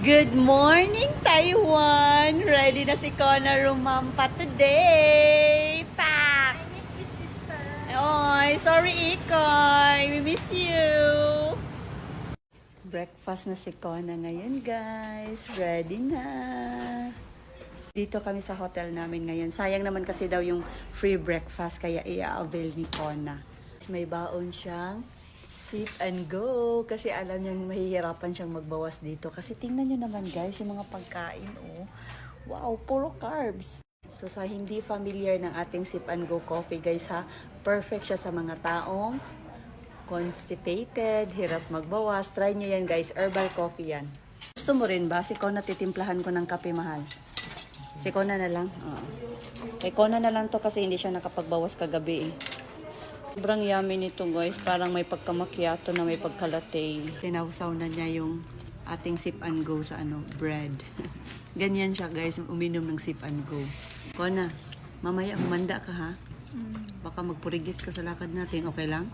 Good morning, Taiwan! Ready na si Kona rumampa today! Pak! I miss you, sister. Oy, sorry, Ikoy! We miss you! Breakfast na si Kona ngayon, guys. Ready na! Dito kami sa hotel namin ngayon. Sayang naman kasi daw yung free breakfast, kaya i-avail ni Kona. May baon siyang sip and go kasi alam niyang mahihirapan siyang magbawas dito. Kasi tingnan niyo naman, guys, yung mga pagkain, oh. Wow, puro carbs. So sa hindi familiar ng ating sip and go coffee, guys, ha, perfect siya sa mga taong constipated, hirap magbawas. Try niyo yan, guys. Herbal coffee yan. Gusto mo rin ba? Si Kona titimplahan ko ng kape, mahal. Si Kona na lang. Oo. Kay Kona na lang to kasi hindi siya nakapagbawas kagabi, eh. Sobrang yummy nito, guys. Parang may pagkamakiato na may pagkalate. Tinawsaw na niya yung ating sip and go sa bread. Ganyan siya, guys. Uminom ng sip and go. Kona, mamaya humanda ka, ha? Baka magpurigit ka sa lakad natin. Okay lang?